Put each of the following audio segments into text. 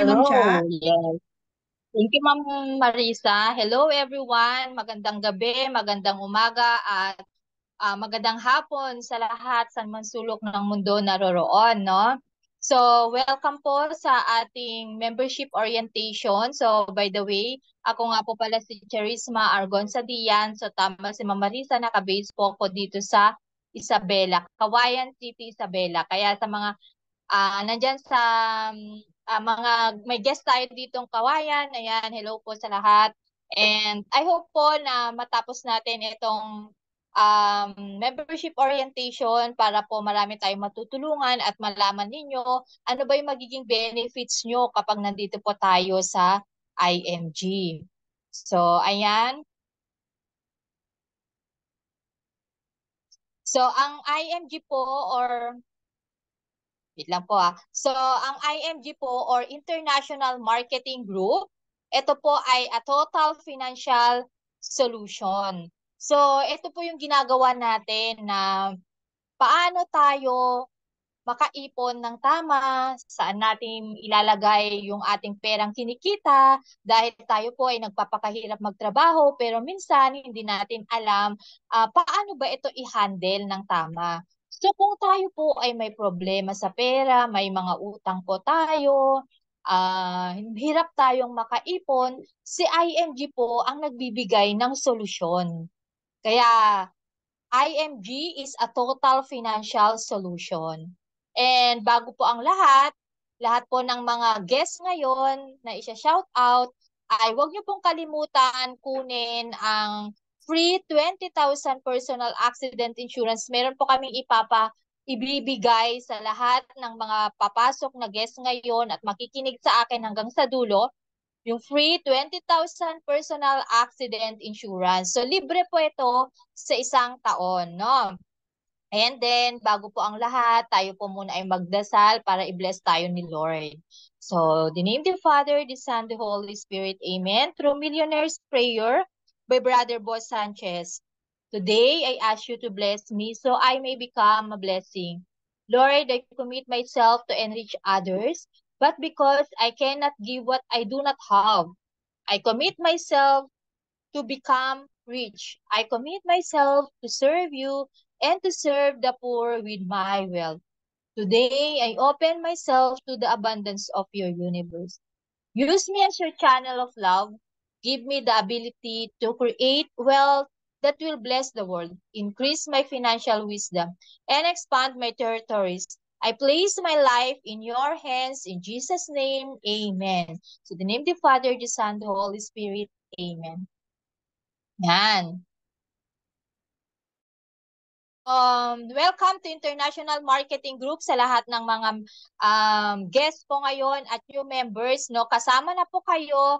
Ma'am Cha. Hello, yes. Thank you, Ma'am Marisa. Hello, everyone. Magandang gabi, magandang umaga, at magandang hapon sa lahat sa mansulok ng mundo naroroon, no? So, welcome po sa ating membership orientation. So, by the way, ako nga po pala si Charisma Argon Sadian. So, tama si Ma'am Marisa, nakabase po ako dito sa Isabela, Cagayan City, Isabela. Kaya sa mga nandyan sa mga may guest tayo ditong kawayan. Ayan, hello po sa lahat. And I hope po na matapos natin itong membership orientation para po marami tayong matutulungan at malaman ninyo ano ba yung magiging benefits nyo kapag nandito po tayo sa IMG. So, ayan. So, ang IMG po or wait lang po. So, ang IMG po or International Marketing Group, ito po ay a total financial solution. So, ito po yung ginagawa natin na paano tayo makaipon ng tama, saan natin ilalagay yung ating perang kinikita dahil tayo po ay nagpapakahirap magtrabaho pero minsan hindi natin alam paano ba ito i-handle ng tama. So kung tayo po ay may problema sa pera, may mga utang po tayo, hirap tayong makaipon, si IMG po ang nagbibigay ng solusyon. Kaya IMG is a total financial solution. And bago po ang lahat po ng mga guests ngayon na isa-shout out, ay huwag niyo pong kalimutan kunin ang free 20,000 personal accident insurance. Meron po kaming ibibigay sa lahat ng mga papasok na guests ngayon at makikinig sa akin hanggang sa dulo yung free 20,000 personal accident insurance. So, libre po ito sa isang taon, no? And then, bago po ang lahat, tayo po muna ay magdasal para i-bless tayo ni Lord. So, the name of the Father, the Son, the Holy Spirit, Amen. Through Millionaire's Prayer by Brother Boss Sanchez. Today, I ask you to bless me so I may become a blessing. Lord, I commit myself to enrich others, but because I cannot give what I do not have, I commit myself to become rich. I commit myself to serve you and to serve the poor with my wealth. Today, I open myself to the abundance of your universe. Use me as your channel of love. Give me the ability to create wealth that will bless the world, increase my financial wisdom, and expand my territories. I place my life in your hands. In Jesus' name, amen. So, the name of the Father, the Son, the Holy Spirit, amen. Yan. Welcome to International Marketing Group sa lahat ng mga guests po ngayon at new members. No? Kasama na po kayo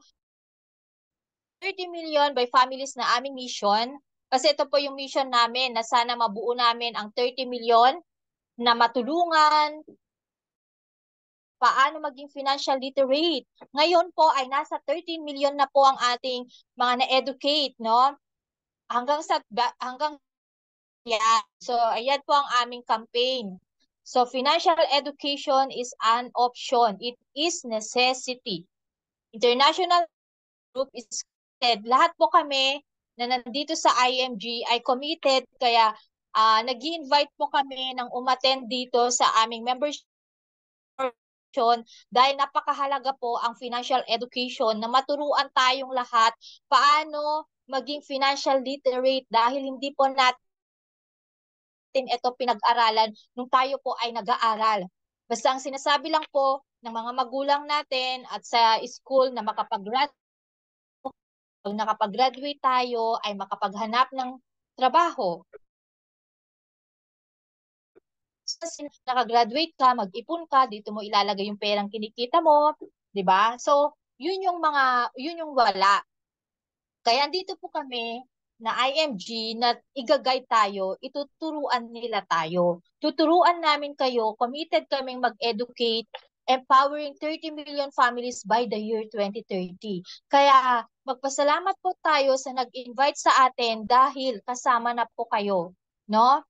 30 million by families na aming mission. Kasi ito po yung mission namin na sana mabuo namin ang 30 million na matulungan paano maging financial literate. Ngayon po ay nasa 13 million na po ang ating mga na-educate, no? Hanggang yeah. So, ayan po ang aming campaign. So, financial education is an option. It is necessity. International group is committed. Lahat po kami na nandito sa IMG ay committed. Kaya, nag-invite po kami ng umattend dito sa aming membership dahil napakahalaga po ang financial education na maturuan tayong lahat paano maging financial literate dahil hindi po natin ito pinag-aralan nung tayo po ay nag-aaral. Basta ang sinasabi lang po ng mga magulang natin at sa school na pag nakapag-graduate tayo ay makapaghanap ng trabaho. Kasi nakagraduate ka, mag-ipon ka, dito mo ilalagay yung perang kinikita mo, 'di ba? So, yun yung wala. Kaya dito po kami na IMG na i-guide tayo, ituturuan nila tayo. Tuturuan namin kayo, committed kaming mag-educate, empowering 30 million families by the year 2030. Kaya magpasalamat po tayo sa nag-invite sa atin dahil kasama na po kayo, no?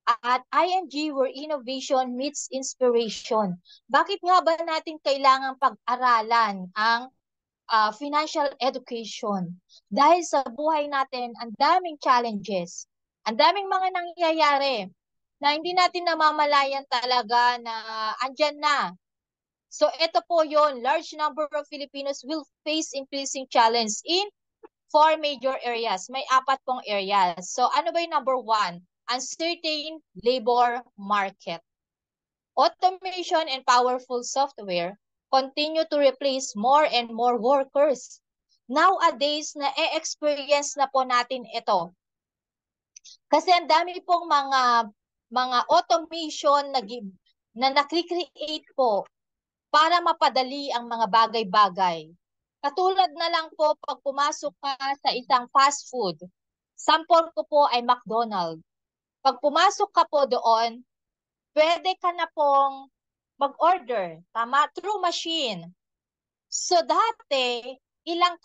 At IMG, where innovation meets inspiration. Bakit nga ba natin kailangan pag-aralan ang financial education? Dahil sa buhay natin, ang daming challenges, ang daming mga nangyayari na hindi natin namamalayan talaga na andyan na. So ito po yon, large number of Filipinos will face increasing challenge in four major areas. May apat pong areas. So ano ba yung number one? Uncertain labor market. Automation and powerful software continue to replace more and more workers. Nowadays, na-experience na po natin ito. Kasi ang dami pong mga automation na nakikreate po para mapadali ang mga bagay-bagay. Katulad na lang po pag pumasok ka sa isang fast food. Sample ko po ay McDonald's. Pag pumasok ka po doon, pwede ka na pong mag-order, tama? Through machine. So dati, ilang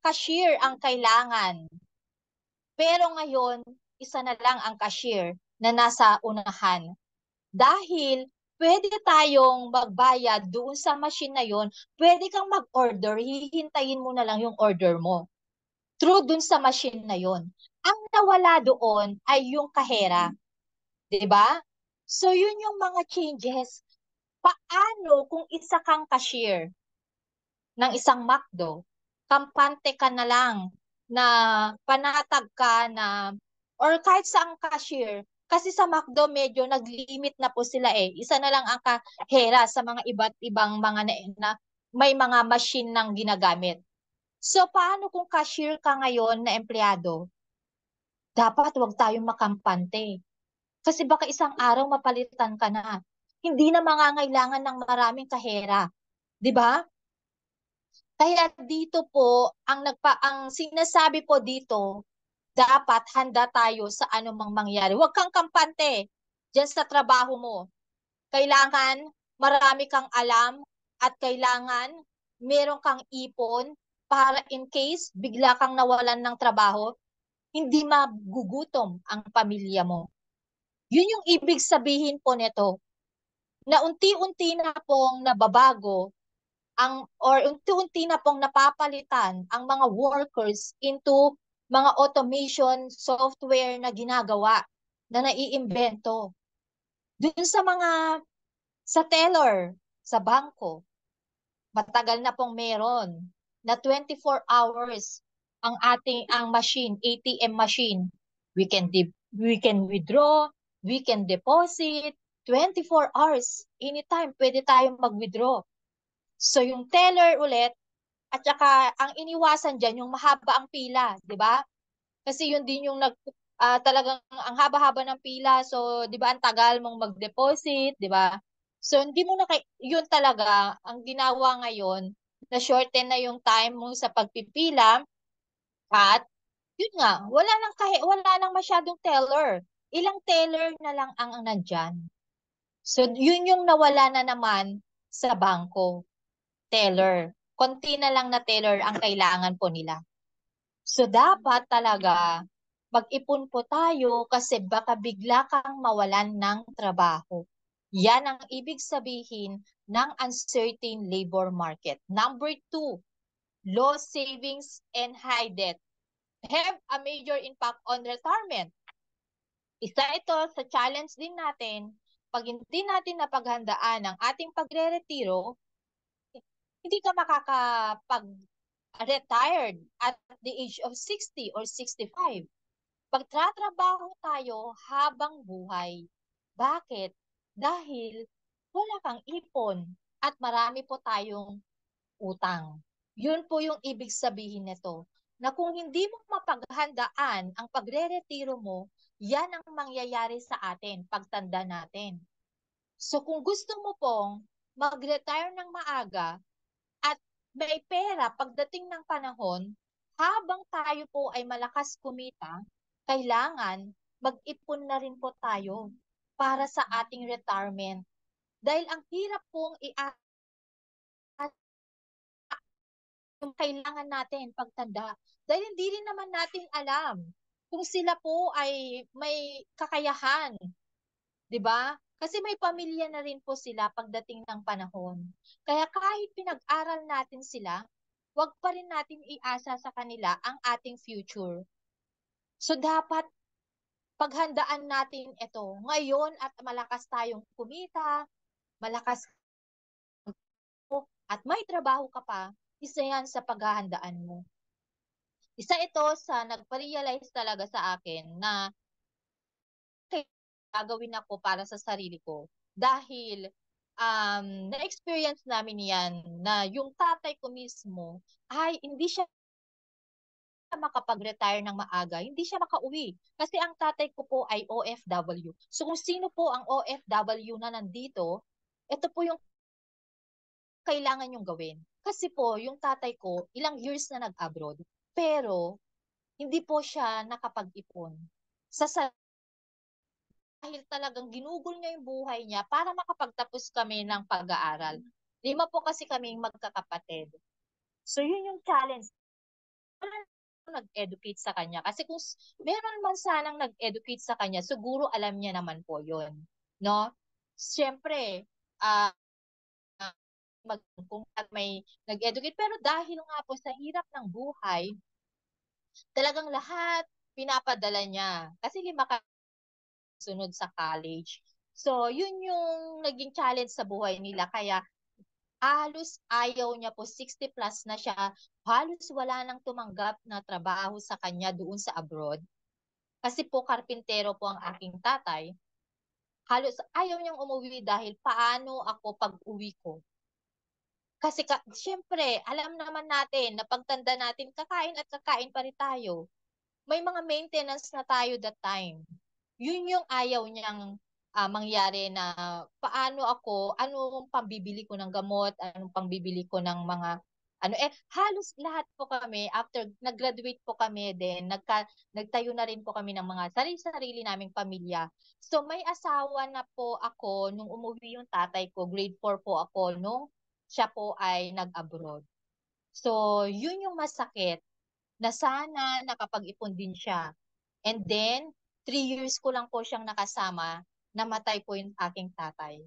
cashier ang kailangan. Pero ngayon, isa na lang ang cashier na nasa unahan. Dahil pwede tayong magbayad doon sa machine na yon, pwede kang mag-order, hihintayin mo na lang yung order mo. Through doon sa machine na yon. Ang nawala doon ay yung kahera. 'Di ba? So yun yung mga changes. Paano kung isa kang cashier ng isang McDo, kampante ka na lang na panatag ka na or kahit saang cashier, kasi sa McDo medyo nag-limit na po sila eh. Isa na lang ang kahera sa mga iba't ibang mga na may mga machine nang ginagamit. So paano kung cashier ka ngayon na empleyado? Dapat wag tayong makampante. Kasi baka isang araw mapalitan ka na. Hindi na mangangailangan ng maraming kahera. 'Di ba? Kaya dito po, ang sinasabi po dito, dapat handa tayo sa anumang mangyari. Huwag kang kampante diyan sa trabaho mo. Kailangan marami kang alam at kailangan meron kang ipon para in case bigla kang nawalan ng trabaho, hindi magugutom ang pamilya mo. Yun yung ibig sabihin po nito, na unti-unti na pong nababago or unti-unti na pong napapalitan ang mga workers into mga automation software na ginagawa, na naiimbento. Dun sa teller, sa bangko, matagal na pong meron na 24 hours ang machine, ATM machine. We can withdraw, we can deposit, 24 hours. Anytime, pwede tayong mag-withdraw. So yung teller ulit, at saka ang iniwasan dyan, yung mahaba ang pila, di ba? Kasi yun din yung talagang ang haba-haba ng pila. So, di ba, ang tagal mong mag-deposit, di ba? So, hindi mo na yun talaga, ang ginawa ngayon, na shorten na yung time mo sa pagpipila, at yun nga, wala nang masyadong teller. Ilang teller na lang ang nandyan. So, yun yung nawala na naman sa bangko. Teller. Konti na lang na teller ang kailangan po nila. So dapat talaga mag-ipon po tayo kasi baka bigla kang mawalan ng trabaho. Yan ang ibig sabihin ng uncertain labor market. Number two, low savings and high debt have a major impact on retirement. Isa ito sa challenge din natin. Pag hindi natin napaghandaan ang ating pagre-retiro, hindi ka makakapag-retired at the age of 60 or 65. Pagtatrabaho tayo habang buhay. Bakit? Dahil wala kang ipon at marami po tayong utang. Yun po yung ibig sabihin nito, na kung hindi mo mapaghandaan ang pagre-retiro mo, yan ang mangyayari sa atin pagtanda natin. So kung gusto mo pong mag-retire ng maaga at may pera pagdating ng panahon, habang tayo po ay malakas kumita, kailangan mag-ipon na rin po tayo para sa ating retirement. Dahil ang hirap pong yung kailangan natin pagtanda. Dahil hindi rin naman natin alam kung sila po ay may kakayahan 'Di ba? Kasi may pamilya na rin po sila pagdating ng panahon. Kaya kahit pinag-aral natin sila, wag pa rin natin iasa sa kanila ang ating future. So dapat paghandaan natin ito ngayon at malakas tayong kumita, malakas at may trabaho ka pa, isa yan sa paghahandaan mo. Isa ito sa nagpa-realize talaga sa akin na gagawin ako para sa sarili ko. Dahil na-experience namin yan na yung tatay ko mismo ay hindi siya makapag-retire ng maaga, hindi siya makauwi. Kasi ang tatay ko po ay OFW. So kung sino po ang OFW na nandito, ito po yung kailangan yung gawin. Kasi po, yung tatay ko, ilang years na nag-abroad, pero hindi po siya nakapag-ipon. Sa dahil talagang ginugol niya yung buhay niya para makapagtapos kami ng pag-aaral. 5 po kasi kaming magkakapatid. So yun yung challenge. Wala nag-educate sa kanya. Kasi kung meron man sanang nag-educate sa kanya, siguro alam niya naman po yun. No? Siyempre, uh, kung may nag-educate. Pero dahil nga po sa hirap ng buhay, talagang lahat pinapadala niya. Kasi 5 sunod sa college. So, yun yung naging challenge sa buhay nila. Kaya, halos ayaw niya po, 60 plus na siya, halos wala nang tumanggap na trabaho sa kanya doon sa abroad. Kasi po, karpintero po ang aking tatay. Halos ayaw niyang umuwi dahil paano ako pag-uwi ko. Kasi syempre, alam naman natin na pagtanda natin, kakain at kakain pa rin tayo. May mga maintenance na tayo that time. Yun yung ayaw niyang mangyari na paano ako, anong pambibili ko ng gamot, anong pambibili ko ng mga halos lahat po kami after nag-graduate po kami din, nagtayo na rin po kami ng mga sarili-sarili naming pamilya. So may asawa na po ako nung umuwi yung tatay ko, grade 4 po ako nung siya po ay nag-abroad. So yun yung masakit na sana nakapag-ipon din siya. And then, 3 years ko lang po siyang nakasama, namatay po yung aking tatay.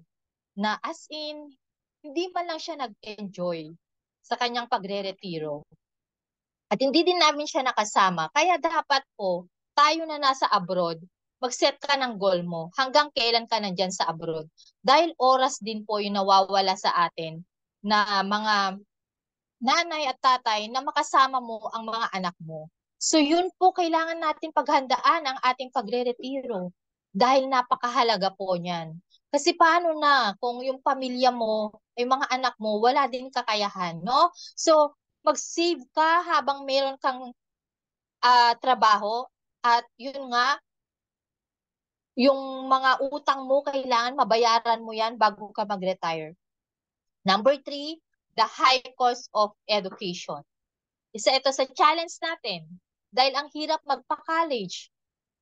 Na as in, hindi man lang siya nag-enjoy sa kanyang pagre-retiro. At hindi din namin siya nakasama. Kaya dapat po, tayo na nasa abroad, mag-set ka ng goal mo hanggang kailan ka nandyan sa abroad. Dahil oras din po yung nawawala sa atin na mga nanay at tatay na makasama mo ang mga anak mo. So yun po, kailangan natin paghandaan ang ating pagre-retiro dahil napakahalaga po niyan. Kasi paano na kung yung pamilya mo, yung mga anak mo, wala din kakayahan, no? So, mag-save ka habang meron kang trabaho at yun nga, yung mga utang mo, kailangan mabayaran mo yan bago ka mag-retire. Number 3, the high cost of education. Isa ito sa challenge natin dahil ang hirap magpa-college.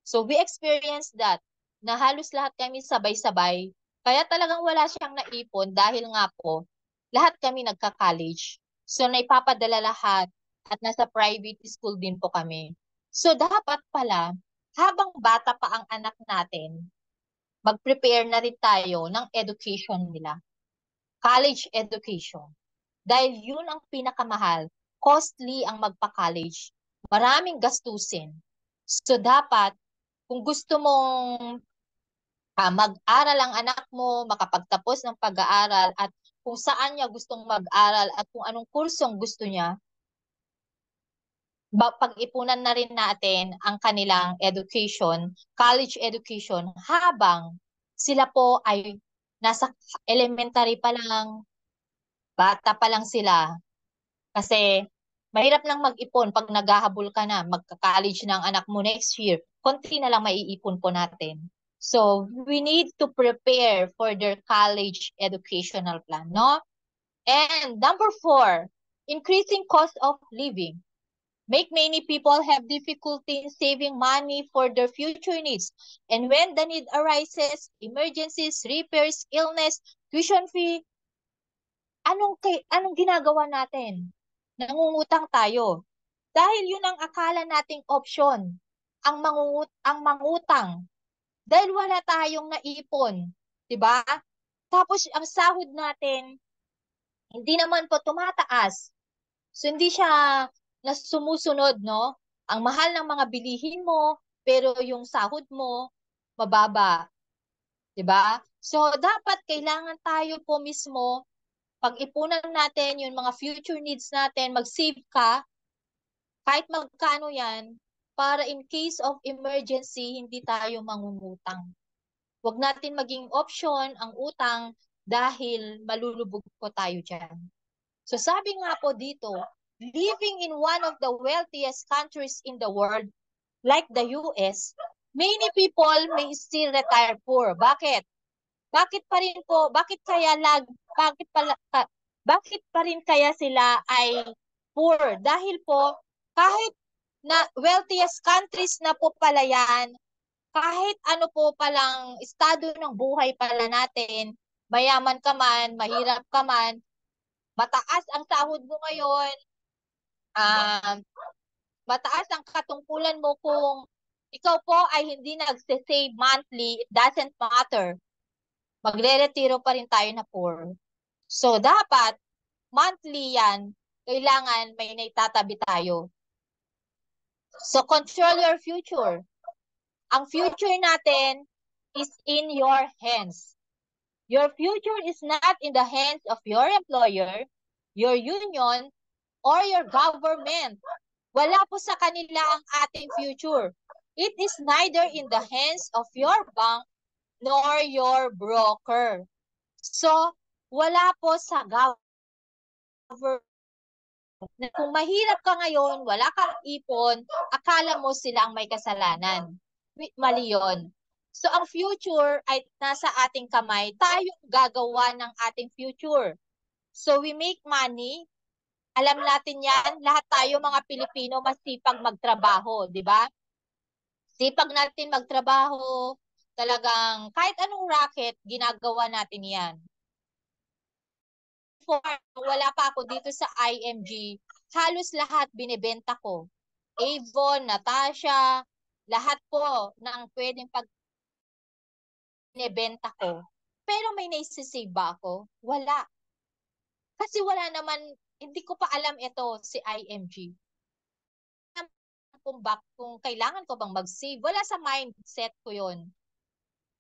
So we experienced that na halos lahat kami sabay-sabay. Kaya talagang wala siyang naipon dahil nga po lahat kami nagka-college. So naipapadala lahat at nasa private school din po kami. So dapat pala habang bata pa ang anak natin, mag-prepare na rin tayo ng education nila. College education. Dahil yun ang pinakamahal. Costly ang magpa-college. Maraming gastusin. So dapat, kung gusto mong mag-aral ang anak mo, makapagtapos ng pag-aaral at kung saan niya gustong mag-aral at kung anong kursong gusto niya, pag-ipunan na rin natin ang kanilang education, college education, habang sila po ay nasa elementary pa lang, bata pa lang sila. Kasi mahirap nang mag-ipon pag naghahabol ka na, magka-college na ang anak mo next year, konti na lang maiipon po natin. So, we need to prepare for their college educational plan, no? And number 4, increasing cost of living. Make many people have difficulty in saving money for their future needs. And when the need arises, emergencies, repairs, illness, tuition fee, anong ginagawa natin? Nangungutang tayo. Dahil yun ang akala nating option, ang mangutang. Dahil wala tayong naipon. Diba? Tapos ang sahod natin, hindi naman po tumataas. So hindi siya na sumusunod, no? Ang mahal ng mga bilihin mo, pero yung sahod mo, mababa. Diba? So dapat kailangan tayo po mismo, pag-ipunan natin yung mga future needs natin, mag-save ka, kahit magkano yan, para in case of emergency, hindi tayo mangungutang. Huwag natin maging option ang utang dahil malulubog po tayo dyan. So sabi nga po dito, living in one of the wealthiest countries in the world, like the US, many people may still retire poor. Bakit? Bakit pa rin po, bakit pa rin kaya sila ay poor? Dahil po, kahit na wealthiest countries na po pala yan, kahit ano po palang estado ng buhay pala natin, mayaman ka man, mahirap ka man, mataas ang sahod mo ngayon, um, mataas ang katungkulan mo kung ikaw po ay hindi nagse-save monthly, it doesn't matter. Magre-retiro pa rin tayo na poor. So, dapat, monthly yan, kailangan may naitatabi tayo. So, control your future. Ang future natin is in your hands. Your future is not in the hands of your employer, your union, or your government. Wala po sa kanila ang ating future. It is neither in the hands of your bank nor your broker. So, wala po sa government. Kung mahirap ka ngayon, wala kang ipon, akala mo sila ang may kasalanan. Mali yun. So, ang future ay nasa ating kamay. Tayo gagawa ng ating future. So, we make money. Alam natin yan, lahat tayo mga Pilipino masipag magtrabaho, di ba? Sipag natin magtrabaho, talagang kahit anong racket, ginagawa natin yan. Before, wala pa ako dito sa IMG, halos lahat binibenta ko. Avon, Natasha, lahat po ng pwedeng binibenta ko. Pero may naisisave ba ako? Wala. Kasi wala naman, hindi ko pa alam ito si IMG. Kung kailangan ko bang mag-save, wala sa mindset ko yon.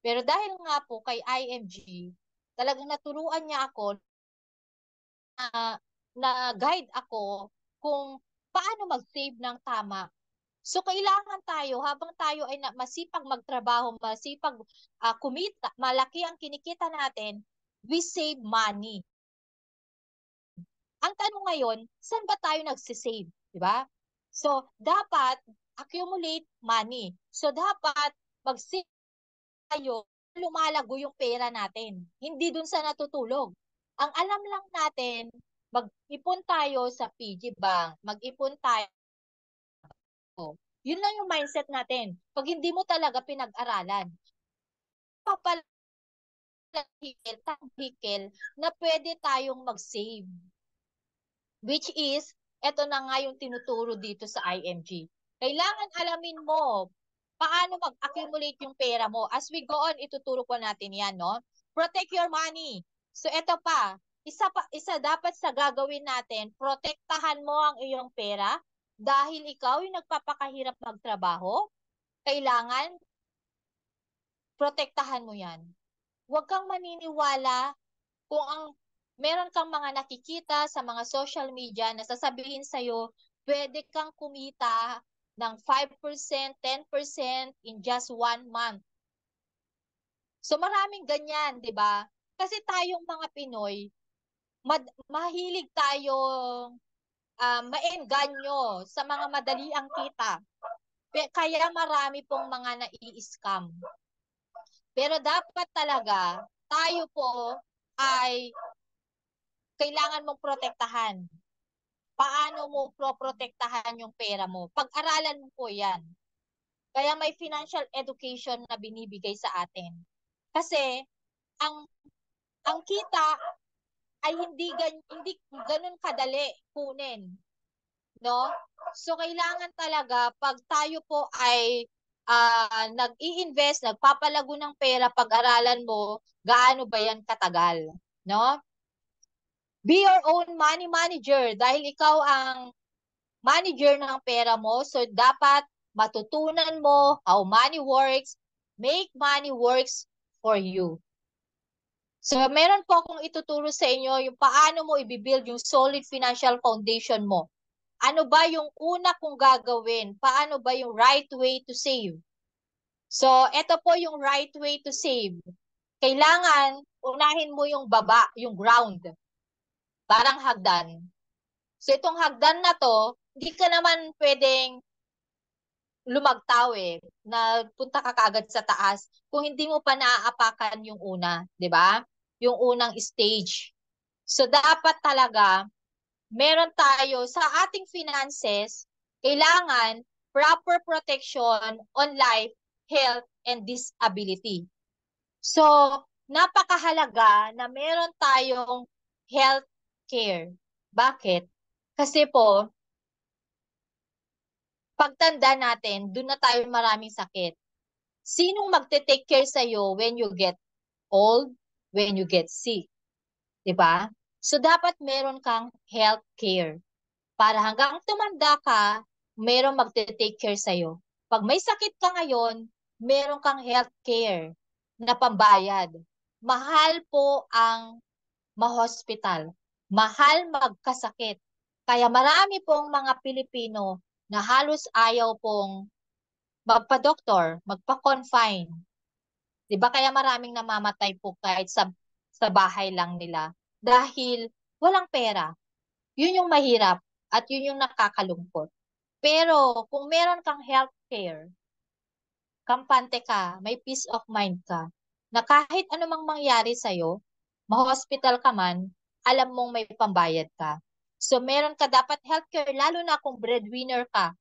Pero dahil nga po kay IMG, talagang naturuan niya ako na guide ako kung paano mag-save ng tama. So, kailangan tayo, habang tayo ay masipag magtrabaho, masipag kumita, malaki ang kinikita natin, we save money. Ang tanong ngayon, saan ba tayo nagsisave? Diba? So, dapat accumulate money. So, dapat mag-save tayo, lumalago yung pera natin. Hindi dun sa natutulog. Ang alam lang natin, mag-ipon tayo sa PG Bank, mag-ipon tayo. Yun lang yung mindset natin. Pag hindi mo talaga pinag-aralan, tanghikil na pwede tayong mag-save. Which is, eto na nga yung tinuturo dito sa IMG. Kailangan alamin mo paano mag-accumulate yung pera mo. As we go on, ituturo po natin yan, no? Protect your money. So, eto pa, isa dapat sa gagawin natin, protektahan mo ang iyong pera dahil ikaw yung nagpapakahirap magtrabaho. Kailangan, protektahan mo yan. Huwag kang maniniwala kung meron kang mga nakikita sa mga social media na sasabihin sa'yo, pwede kang kumita ng 5%, 10% in just 1 month. So maraming ganyan, di ba? Kasi tayong mga Pinoy, mahilig tayo maengganyo sa mga madali ang kita. Kaya marami pong mga nai-scam. Pero dapat talaga, tayo po ay kailangan mong protektahan. Paano mo protektahan yung pera mo? Pag-aralan mo po yan. Kaya may financial education na binibigay sa atin. Kasi, ang kita ay hindi ganun kadali kunin. No? So, kailangan talaga, pag tayo po ay nag-i-invest, nagpapalago ng pera, pag-aralan mo gaano ba yan katagal, no? Be your own money manager dahil ikaw ang manager ng pera mo. So, dapat matutunan mo how money works, make money works for you. So, meron po akong ituturo sa inyo yung paano mo i-build yung solid financial foundation mo. Ano ba yung una kong gagawin? Paano ba yung right way to save? So, ito po yung right way to save. Kailangan, unahin mo yung baba, yung ground. Parang hagdan. So, itong hagdan na to, hindi ka naman pwedeng lumagtaw na punta ka kaagad sa taas kung hindi mo pa naaapakan yung una, di ba? Yung unang stage. So, dapat talaga, meron tayo sa ating finances, kailangan proper protection on life, health, and disability. So, napakahalaga na meron tayong health care. Bakit? Kasi po, pagtanda natin, doon na tayo maraming sakit. Sinong magte-take care sa'yo when you get old, when you get sick? Diba? So, dapat meron kang health care. Para hanggang tumanda ka, meron magte-take care sa'yo. Pag may sakit ka ngayon, meron kang health care na pambayad. Mahal po ang ma-hospital. Mahal magkasakit. Kaya marami pong mga Pilipino na halos ayaw pong magpa-doktor, magpa-confine. Diba? Kaya maraming namamatay po kahit sa bahay lang nila. Dahil walang pera. Yun yung mahirap at yun yung nakakalungkot. Pero kung meron kang healthcare, kampante ka, may peace of mind ka, na kahit anumang mangyari sa'yo, ma-hospital ka man, alam mong may pambayad ka. So meron ka dapat healthcare, lalo na kung breadwinner ka.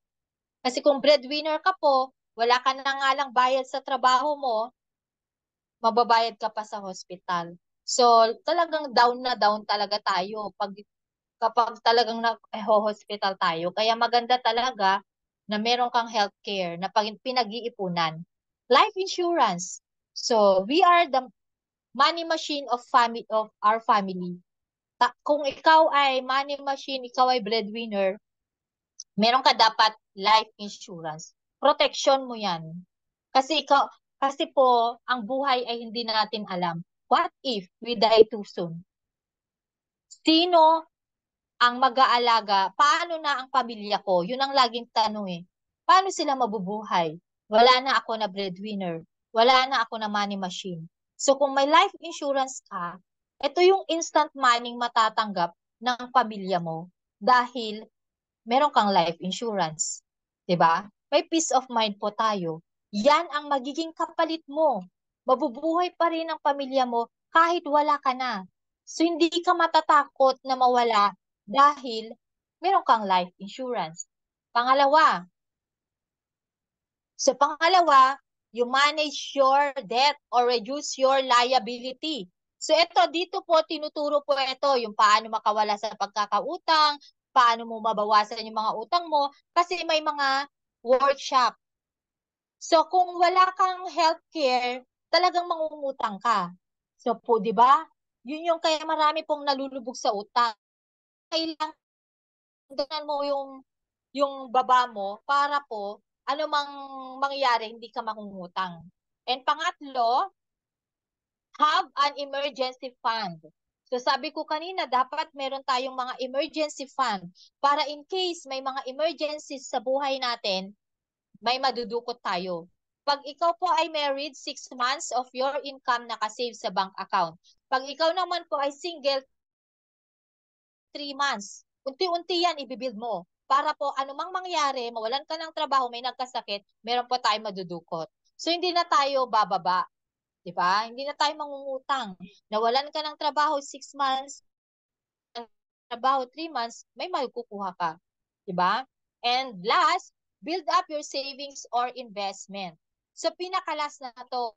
Kasi kung breadwinner ka po, wala ka na nga lang bayad sa trabaho mo, mababayad ka pa sa hospital. So talagang down na down talaga tayo kapag talagang nag-hospital tayo. Kaya maganda talaga na meron kang healthcare na pinag-iipunan. Life insurance. So, we are the money machine of our family. Kung ikaw ay money machine, ikaw ay breadwinner, meron ka dapat life insurance. Protection mo yan. Kasi po, ang buhay ay hindi natin alam. What if we die too soon? Sino ang mag-aalaga? Paano na ang pamilya ko? Yun ang laging tanong Paano sila mabubuhay? Wala na ako na breadwinner. Wala na ako na money machine. So kung may life insurance ka, ito yung instant money matatanggap ng pamilya mo dahil meron kang life insurance. 'Di ba? May peace of mind po tayo. Yan ang magiging kapalit mo. Mabubuhay pa rin ang pamilya mo kahit wala ka na. So hindi ka matatakot na mawala dahil meron kang life insurance. Pangalawa, you manage your debt or reduce your liability. So ito, dito po, tinuturo po ito, yung paano makawala sa pagkakautang, paano mo mabawasan yung mga utang mo, kasi may mga workshop. So kung wala kang healthcare, talagang mangungutang ka. So po, di ba? Yun yung kaya marami pong nalulubog sa utang. Kailangan mo yung baba mo para po ano mang mangyari, hindi ka mangungutang. And pangatlo, have an emergency fund. So sabi ko kanina, dapat meron tayong mga emergency fund para in case may mga emergencies sa buhay natin, may madudukot tayo. Pag ikaw po ay married, 6 months of your income nakasave sa bank account. Pag ikaw naman po ay single, 3 months. Unti-unti yan ibibuild mo. Para po anumang mangyari, mawalan ka ng trabaho, may nagkasakit, meron po tayong madudukot. So hindi na tayo bababa. Di ba? Hindi na tayo mangungutang. Nawalan ka ng trabaho 6 months, trabaho 3 months, may makukuha ka. Di ba? And last, build up your savings or investment. So pinakalas na to,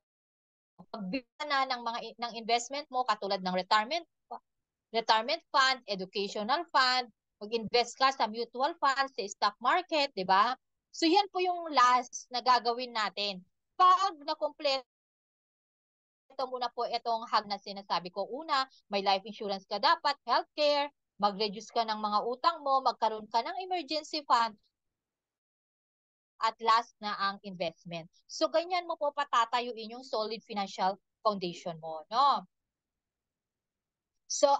pag-build na ng investment mo katulad ng retirement fund, educational fund, mag-invest ka sa mutual funds, sa stock market, di ba? So yan po yung last na gagawin natin. Pag nakumpleto muna po itong hag na sinasabi ko. Una, may life insurance ka dapat, healthcare, mag-reduce ka ng mga utang mo, magkaroon ka ng emergency fund, at last na ang investment. So, ganyan mo po patatayuin yung solid financial foundation mo, no? So,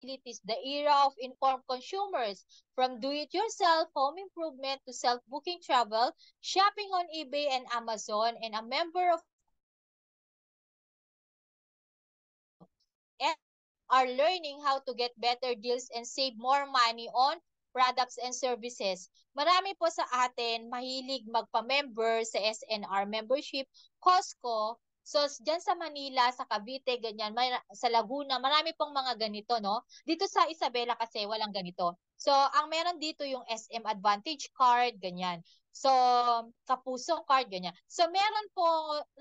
the era of informed consumers, from do-it-yourself home improvement to self-booking travel, shopping on eBay and Amazon, and a member of are learning how to get better deals and save more money on products and services. Marami po sa atin mahilig magpa-member sa SNR membership, Costco. So, dyan sa Manila, sa Cavite, ganyan, sa Laguna, marami pong mga ganito, no? Dito sa Isabela kasi walang ganito. So, ang meron dito yung SM Advantage card, ganyan. So, Kapuso card, ganyan. So, meron po,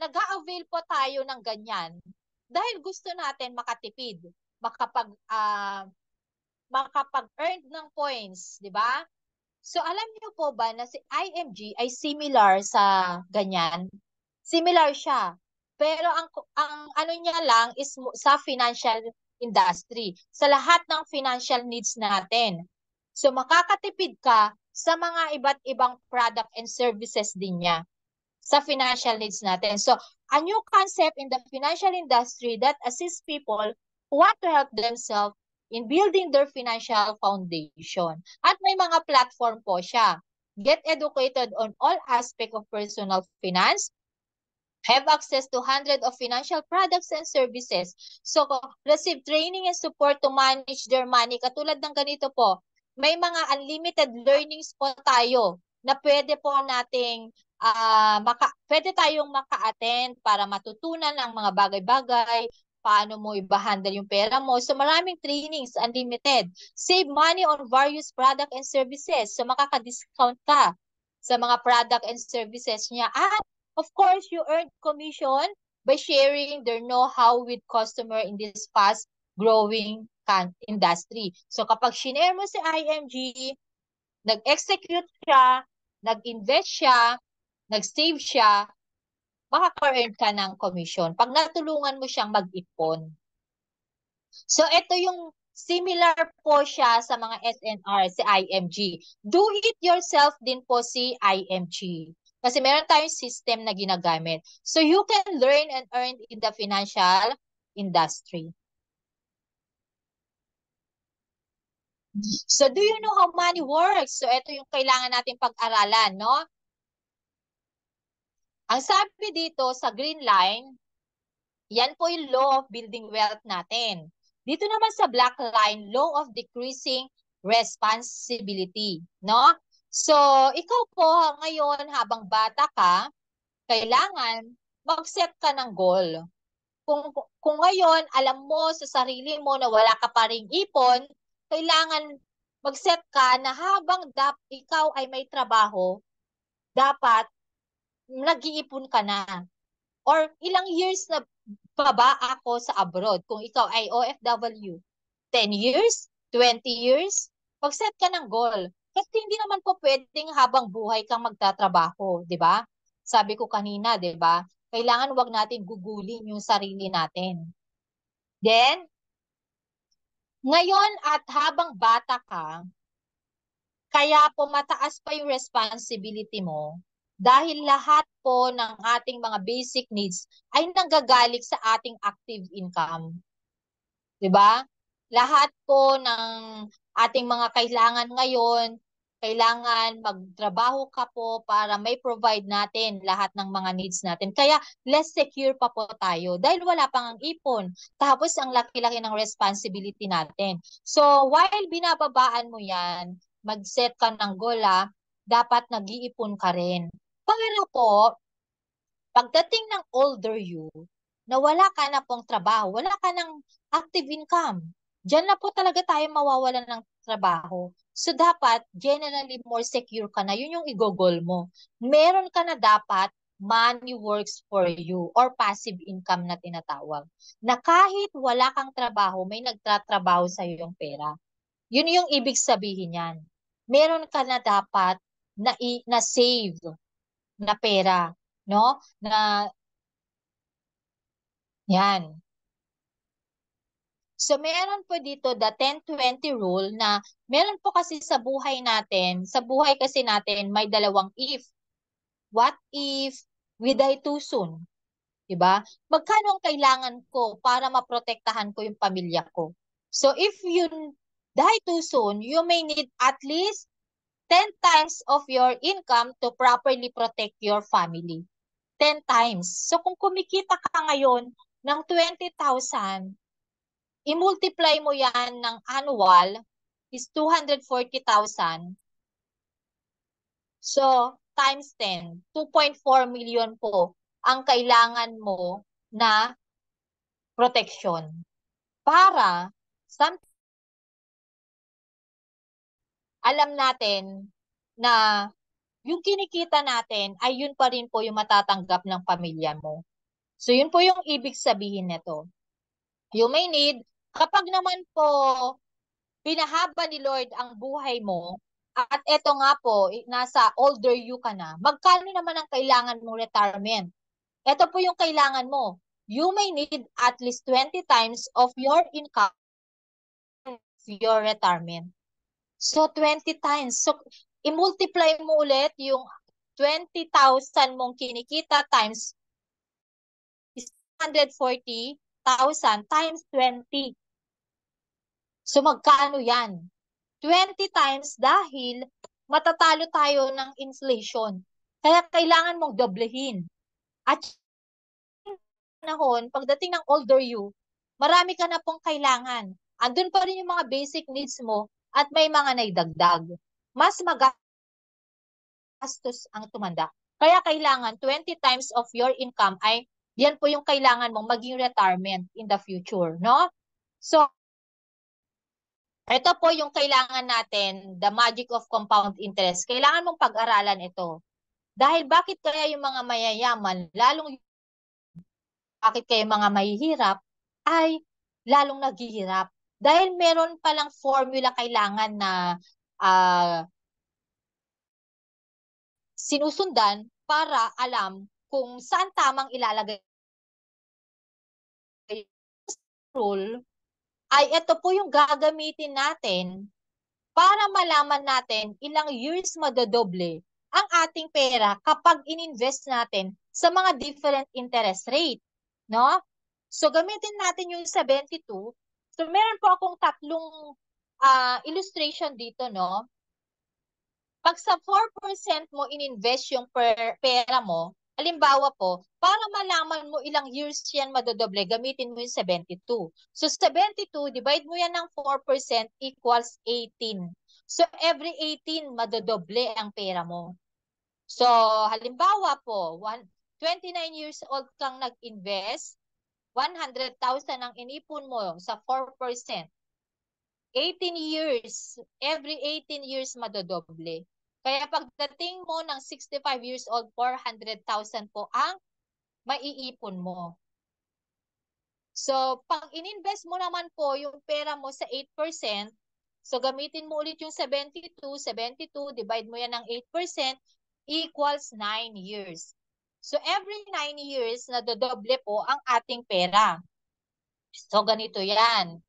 nag-a-avail po tayo ng ganyan dahil gusto natin makatipid, makapag-earn ng points, di ba? So alam niyo po ba na si IMG ay similar sa ganyan? Similar siya. Pero ang ano niya lang is sa financial industry, sa lahat ng financial needs natin. So makakatipid ka sa mga iba't ibang product and services din niya sa financial needs natin. So, a new concept in the financial industry that assists people who want to help themselves in building their financial foundation. At may mga platform po siya. Get educated on all aspects of personal finance, have access to hundreds of financial products and services. So, receive training and support to manage their money. Katulad ng ganito po, may mga unlimited learnings po tayo na pwede po nating pwede tayong maka-attend para matutunan ang mga bagay-bagay, paano mo i-handle yung pera mo. So maraming trainings, unlimited. Save money on various product and services. So makaka-discount ka sa mga product and services niya. At of course, you earn commission by sharing their know-how with customer in this fast-growing industry. So kapag shinare mo si IMG, nag-execute siya, nag-invest siya, nag-save siya, makaka-earn ka ng commission pag natulungan mo siyang mag-ipon. So, ito yung similar po siya sa mga SNR, si IMG. Do it yourself din po si IMG. Kasi meron tayong system na ginagamit. So, you can learn and earn in the financial industry. So, do you know how money works? So, ito yung kailangan natin pag-aralan, no? Ang sabi dito sa green line, yan po yung law of building wealth natin. Dito naman sa black line, law of decreasing responsibility, no? So, ikaw po ngayon habang bata ka, kailangan mag-set ka ng goal. Kung ngayon alam mo sa sarili mo na wala ka pa ring ipon, kailangan mag-set ka na habang ikaw ay may trabaho, dapat nag-iipon ka na. Or ilang years na ba ako sa abroad? Kung ikaw ay OFW, 10 years? 20 years? Mag-set ka ng goal. Kasi hindi naman po pwedeng habang buhay kang magtatrabaho, di ba? Sabi ko kanina, di ba? Kailangan wag natin gugulin yung sarili natin. Then, ngayon at habang bata ka, kaya po mataas pa yung responsibility mo dahil lahat po ng ating mga basic needs ay nanggagaling sa ating active income. 'Di ba? Lahat po ng ating mga kailangan ngayon, kailangan magtrabaho ka po para may provide natin lahat ng mga needs natin. Kaya less secure pa po tayo dahil wala pang ang ipon. Tapos ang laki-laki ng responsibility natin. So while binababaan mo yan, mag-set ka ng goal, dapat nag-iipon ka rin. Para po, pagdating ng older you, na wala ka na pong trabaho, wala ka ng active income, diyan na po talaga tayo mawawalan ng trabaho. So dapat, generally more secure ka na. Yun yung igogol mo. Meron ka na dapat money works for you or passive income na tinatawag. Na kahit wala kang trabaho, may nagtatrabaho sa yung pera. Yun yung ibig sabihin yan. Meron ka na dapat na save na pera, no? Na yan. So meron po dito the 10-20 rule na meron po kasi sa buhay natin, sa buhay kasi natin may dalawang if. What if we die too soon? 'Di ba? Magkano ang kailangan ko para maprotektahan ko yung pamilya ko? So if you die too soon, you may need at least 10 times of your income to properly protect your family. 10 times. So kung kumikita ka ngayon ng 20,000, i-multiply mo yan ng annual is 240,000. So times 10, 2.4 million po ang kailangan mo na protection. Para alam natin na yung kinikita natin ay yun pa rin po yung matatanggap ng pamilya mo. So yun po yung ibig sabihin nito. You may need, kapag naman po pinahaba ni Lord ang buhay mo, at eto nga po, nasa older you ka na, magkano naman ang kailangan mong retirement? Ito po yung kailangan mo. You may need at least 20 times of your income for your retirement. So, 20 times. So, i-multiply mo ulit yung 20,000 mong kinikita times 140,000 times 20. So, magkano yan? 20 times dahil matatalo tayo ng inflation. Kaya kailangan mong doblehin. At panahon, pagdating ng older you, marami ka na pong kailangan. Andun pa rin yung mga basic needs mo at may mga naidagdag. Mas magastos ang tumanda. Kaya kailangan 20 times of your income ay yan po yung kailangan mong maging retirement in the future, no? So, ito po yung kailangan natin, the magic of compound interest. Kailangan mong pag-aralan ito. Dahil bakit kaya yung mga mayayaman, lalong bakit kaya mga mahihirap, ay lalong naghihirap. Dahil meron palang formula kailangan na sinusundan para alam kung saan tamang ilalagay rule, ay ito po yung gagamitin natin para malaman natin ilang years madodoble ang ating pera kapag ininvest natin sa mga different interest rate, no? So gamitin natin yung 72. So meron po akong tatlong illustration dito, no? Pag sa 4% mo ininvest yung pera mo, halimbawa po, para malaman mo ilang years yan madodoble, gamitin mo yung 72. So 72, divide mo yan ng 4% equals 18. So every 18, madodoble ang pera mo. So halimbawa po, 29 years old kang nag-invest, 100,000 ang inipon mo sa 4%. 18 years, every 18 years madodoble. Kaya pagdating mo ng 65 years old, 400,000 po ang maiipon mo. So, pag ininvest mo naman po yung pera mo sa 8%, so gamitin mo ulit yung 72, 72, divide mo yan ng 8%, equals 9 years. So, every 9 years, nadodoble po ang ating pera. So, ganito yan.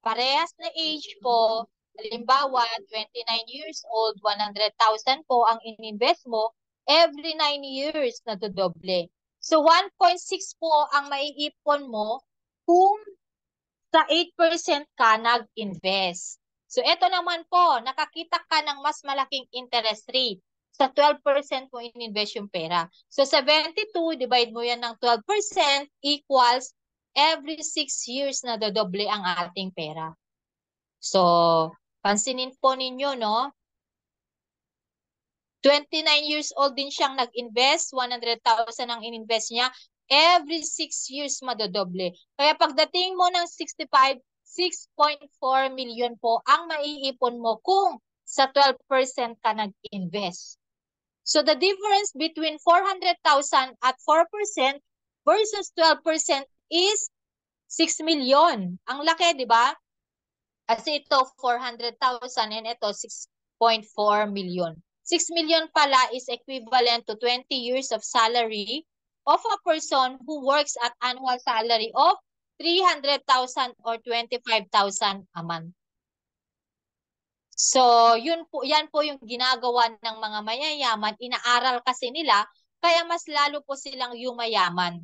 Parehas na age po, halimbawa, 29 years old, 100,000 po ang ininvest mo, every 9 years na dodoble. So 1.6 po ang maiipon mo kung sa 8% ka nag-invest. So ito naman po, nakakita ka ng mas malaking interest rate. Sa 12% mo ininvest yung pera. So 72, divide mo yan ng 12% equals every 6 years na dodoble ang ating pera. So, pansinin po ninyo, no? 29 years old din siyang nag-invest, 100,000 ang ininvest niya. Every 6 years madodoble. Kaya pagdating mo ng 65, 6.4 million po ang maiipon mo kung sa 12% ka nag-invest. So the difference between 400,000 at 4% versus 12% is 6 million. Ang laki, di ba? Kasi ito 400,000 and ito 6.4 million. 6 million pala is equivalent to 20 years of salary of a person who works at annual salary of 300,000 or 25,000 a month. So, yan po yung ginagawa ng mga mayayaman. Inaaral kasi nila, kaya mas lalo po silang yumayaman.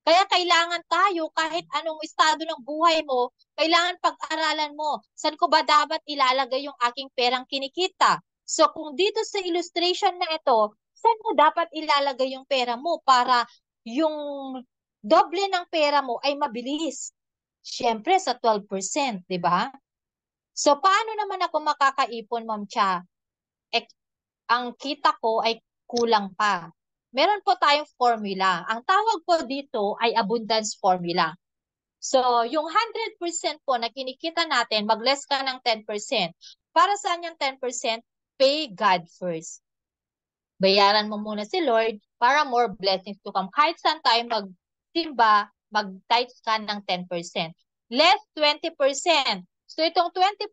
Kaya kailangan tayo, kahit anong estado ng buhay mo, kailangan pag-aralan mo, saan ko ba dapat ilalagay yung aking perang kinikita? So kung dito sa illustration na ito, saan mo dapat ilalagay yung pera mo para yung doble ng pera mo ay mabilis? Siyempre sa 12%, di ba? So paano naman ako makakaipon, Ma'am Cha? Ang kita ko ay kulang pa. Meron po tayong formula. Ang tawag po dito ay abundance formula. So, yung 100% po na kinikita natin, mag-less ka ng 10%. Para saan yung 10%? Pay God first. Bayaran mo muna si Lord para more blessings to come. Kahit saan tayo magsimba, mag-tithe ka ng 10%. Less 20%. So, itong 20%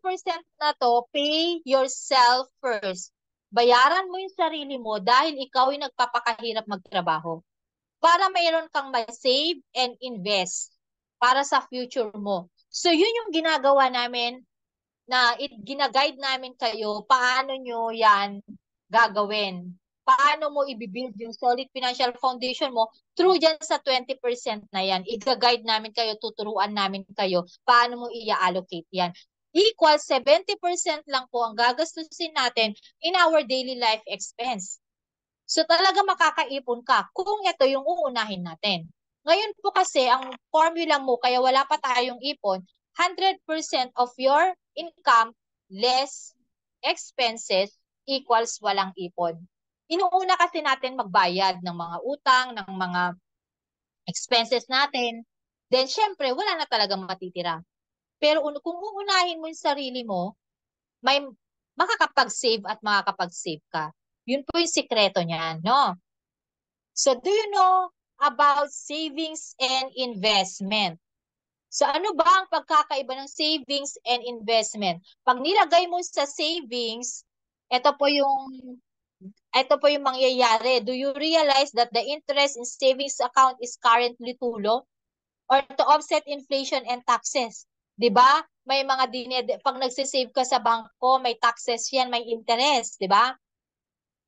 na to, pay yourself first. Bayaran mo yung sarili mo dahil ikaw ay nagpapakahirap magtrabaho. Para mayroon kang ma-save and invest para sa future mo. So, yun yung ginagawa namin na ginaguide namin kayo paano nyo yan gagawin. Paano mo i-build yung solid financial foundation mo through dyan sa 20% na yan. I-guide namin kayo, tuturuan namin kayo paano mo i-allocate yan. Equal 70% lang po ang gagastusin natin in our daily life expense. So talaga makakaipon ka kung ito yung uunahin natin. Ngayon po kasi ang formula mo kaya wala pa tayong ipon, 100% of your income less expenses equals walang ipon. Inuuna kasi natin magbayad ng mga utang, ng mga expenses natin. Then syempre wala na talagang matitira. Pero kung uunahin mo yung sarili mo, may makakapag-save at makakapag-save ka. Yun po yung sikreto niyan, no? So, do you know about savings and investment? So, ano ba ang pagkakaiba ng savings and investment? Pag nilagay mo sa savings, ito po yung mangyayari. Do you realize that the interest in savings account is currently too low? Or to offset inflation and taxes? 'Di ba? May mga pag nagse-save ka sa bangko, may taxes 'yan, may interest, 'di ba?